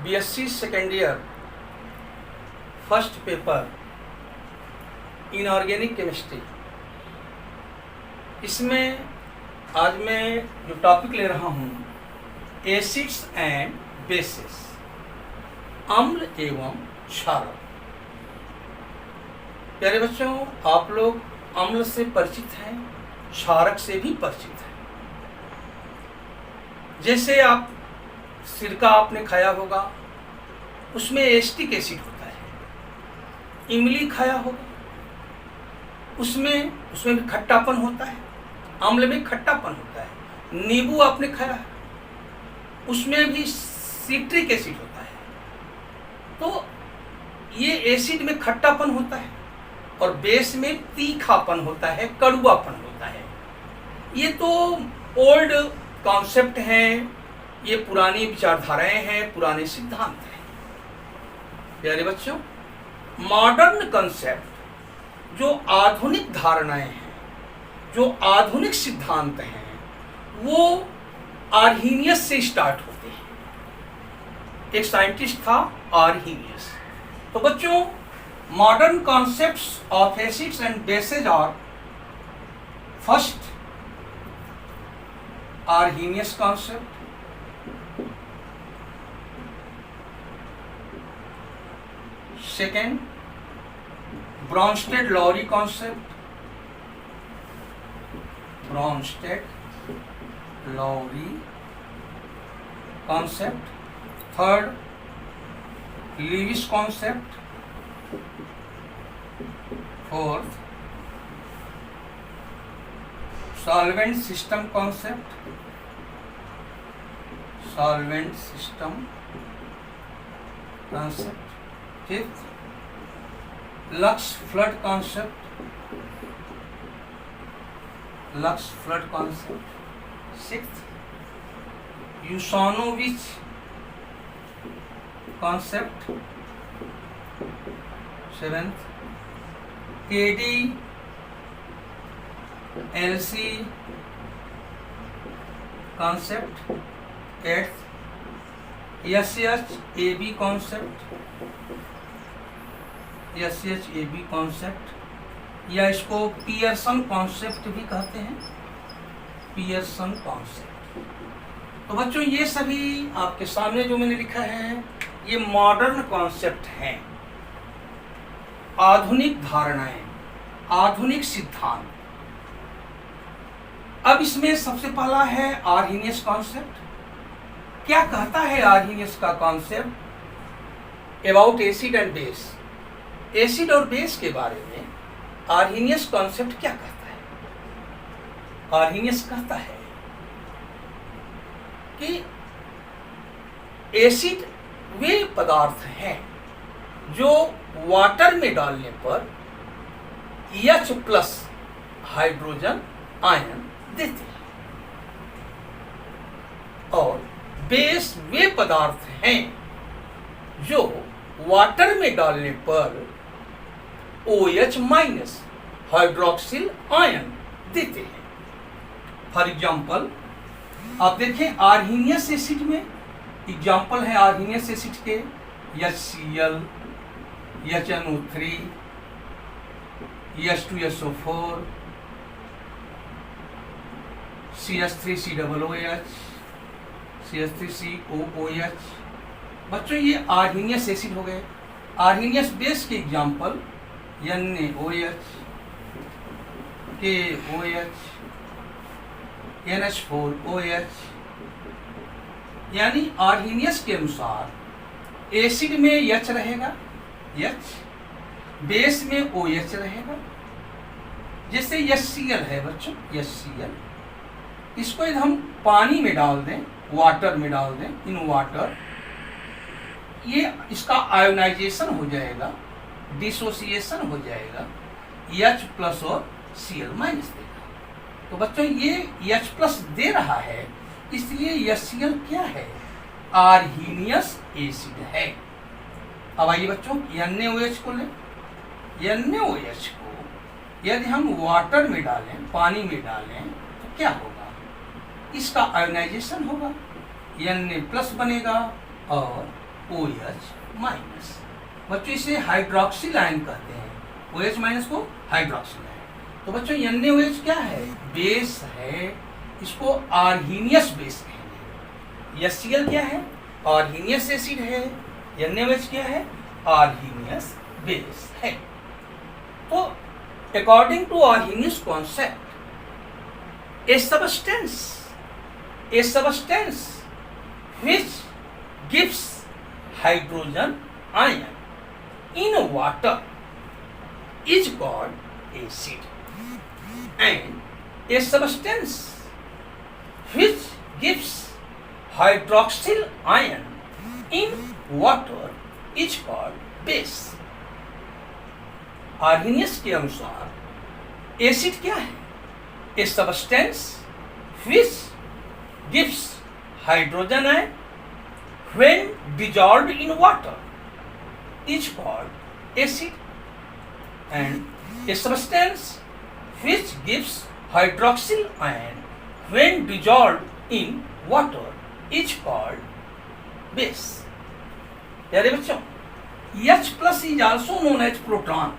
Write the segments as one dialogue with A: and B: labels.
A: BSc second year first paper inorganic chemistry. इसमें आज मैं जो टॉपिक ले रहा हूँ एसिड्स एंड बेसिस, अम्ल एवं क्षारक। प्यारे बच्चों, आप लोग अम्ल से परिचित हैं, क्षारक से भी परिचित हैं। जैसे आप सिरका आपने खाया होगा, उसमें एसिटिक एसिड होता है। इमली खाया होगा, उसमें भी खट्टापन होता है, अम्ल में खट्टापन होता है। नींबू आपने खाया है, उसमें भी सिट्रिक एसिड होता है। तो ये एसिड में खट्टापन होता है और बेस में तीखापन होता है, कड़वापन होता है। ये तो ओल्ड कॉन्सेप्ट हैं, ये पुरानी विचारधाराएं हैं, पुराने सिद्धांत हैं। प्यारे बच्चों, मॉडर्न कॉन्सेप्ट जो आधुनिक धारणाएं हैं, जो आधुनिक सिद्धांत हैं, वो आर्हीनियस से स्टार्ट होते हैं। एक साइंटिस्ट था आर्हीनियस। तो बच्चों, modern concepts of acids and bases are first Arrhenius concept, second Bronsted-Lowry concept, Bronsted-Lowry concept, third Lewis concept, fourth solvent system concept, fifth Lux flood concept, sixth Usanovich concept, seventh KD-LC concept, eighth SHAB concept, या इसको Pearson concept भी कहते हैं, Pearson concept. तो बच्चों, ये सभी आपके सामने जो मैंने लिखा है, ये मॉडर्न कॉन्सेप्ट हैं, आधुनिक धारणाएं, आधुनिक सिद्धांत। अब इसमें सबसे पहला है आर्हीनियस कॉन्सेप्ट। क्या कहता है आर्हीनियस का concept about acid and base? Acid और बेस के बारे में आर्हीनियस कॉन्सेप्ट क्या कहता है? आर्हीनियस कहता है कि एसिड वे पदार्थ हैं जो वाटर में डालने पर H+ हाइड्रोजन आयन देते हैं, और बेस वे पदार्थ हैं जो वाटर में डालने पर OH- हाइड्रोक्सिल आयन देते हैं। फॉर एग्जाम्पल, आप देखें आर्हीनियस एसिड में एग्जाम्पल है आर्हीनियस एसिड के HCl, HNO3, H2SO4, CH3COOH, CH3COOH। बच्चों, ये आर्हीनियस एसिड हो गए। आर्हीनियस बेस के एग्जाम्पल NaOH, KOH, NH4OH। यानी आर्हीनियस के अनुसार एसिड में H रहेगा, H, बेस में OH रहेगा। जैसे HCl है बच्चों, HCl, इसको यदि हम पानी में डाल दें, वाटर में डाल दें, इन वाटर, ये इसका आयोनाइजेशन हो जाएगा, डिसोसिएशन हो जाएगा, H+ और Cl- देगा। तो बच्चों, ये H+ दे रहा है, इसलिए HCl क्या है? आर्हीनियस एसिड है। अब आइए बच्चों, NaOH को लें। NaOH को यदि हम वाटर में डालें, पानी में डालें, तो क्या होगा? इसका आयोनाइजेशन होगा, Na+ बनेगा और OH माइनस। बच्चों इसे हाइड्रोक्सिल आयन कहते हैं, OH माइनस को हाइड्रोक्सिल आयन। तो बच्चों NaOH क्या है? बेस है, इसको आर्हीनियस बेस कहेंगे। HCl क्या है? आर्हीनियस एसिड है। NaOH क्या है? आर्हीनियस बेस है। तो according to Arrhenius concept, a substance which gives hydrogen ion in water is called acid, and a substance which gives hydroxyl ion in water is called base। Arrhenius के अनुसार acid क्या है? A substance which gives hydrogen ion when dissolved in water is called acid, and a substance which gives hydroxyl ion when dissolved in water is called base। प्यारे बच्चों, H plus is also known as proton।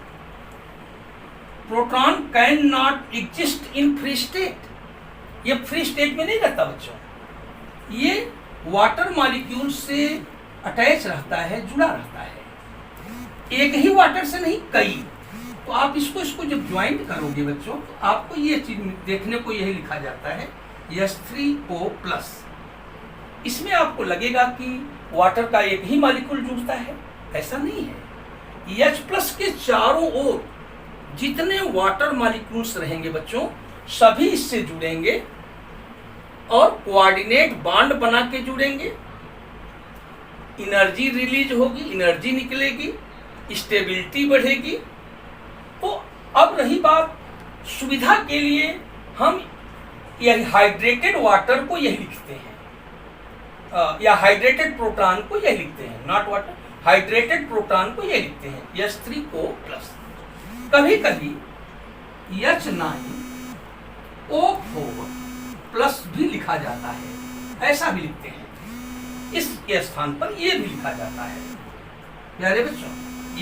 A: Proton can not exist in free state. ये free state में नहीं रहता बच्चों, ये water molecule से attach रहता है, जुड़ा रहता है। एक ही वाटर से नहीं, कई। तो आप इसको जब ज्वाइंट करोगे बच्चों, तो आपको ये चीज देखने को यही लिखा जाता है H3O+। इसमें आपको लगेगा कि वाटर का एक ही मॉलिक्यूल जुड़ता है, ऐसा नहीं है। H+ के चारों ओर जितने वाटर मॉलिक्यूल्स रहेंगे बच्चों, सभी इससे जुड़ेंगे और कोऑर्डिनेट बॉन्ड बना के जुड़ेंगे। एनर्जी रिलीज होगी, एनर्जी निकलेगी, स्टेबिलिटी बढ़ेगी। तो अब रही बात सुविधा के लिए, हम यही हाइड्रेटेड वाटर को यही लिखते हैं, या हाइड्रेटेड प्रोटॉन को यही लिखते हैं, नॉट वाटर, हाइड्रेटेड प्रोटॉन को यही लिखते हैं H3O+। कभी कभी H9O4+ भी लिखा जाता है, ऐसा भी लिखते हैं। इसके स्थान पर यह भी लिखा जाता है। प्यारे बच्चों,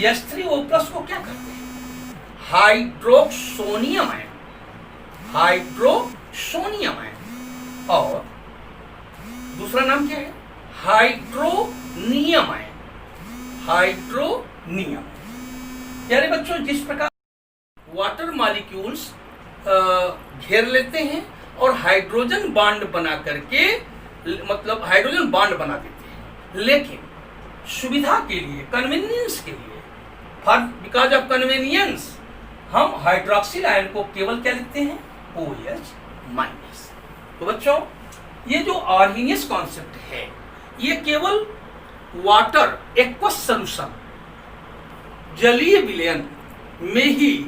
A: H3O+ को क्या कहते हैं? हाइड्रोक्सोनियम आयन, हाइड्रोक्सोनियम आयन। और दूसरा नाम क्या है? Hydronium ion, hydronium. प्यारे बच्चों, जिस प्रकार वाटर मॉलिक्यूल्स घेर लेते हैं और हाइड्रोजन बॉन्ड बना करके, मतलब हाइड्रोजन बॉन्ड बना देते हैं, लेकिन सुविधा के लिए, कन्वीनियंस के लिए, फॉर बिकॉज ऑफ कन्वीनियंस, हम हाइड्रोक्सिल आयन को केवल क्या लिखते हैं? OH-। तो बच्चों, ये जो आर्हीनियस कॉन्सेप्ट है, ये केवल वाटर एक्वस सॉल्यूशन, जलीय विलयन में ही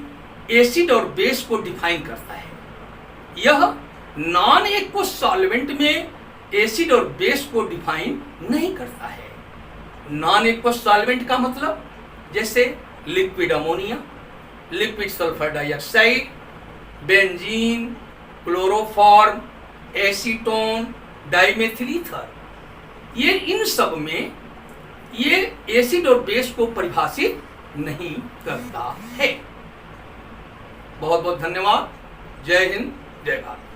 A: एसिड और बेस को डिफाइन करता है। यह नॉन एक्वस सॉल्वेंट में एसिड और बेस को डिफाइन नहीं करता है। नॉन एक्वस सॉल्वेंट का मतलब जैसे liquid ammonia, liquid sulphur dioxide, benzene, chloroform, acetone, dimethyl ether, ये इन सब में ये एसिड और बेस को परिभाषित नहीं करता है। बहुत बहुत धन्यवाद। जय हिंद, जय भारत।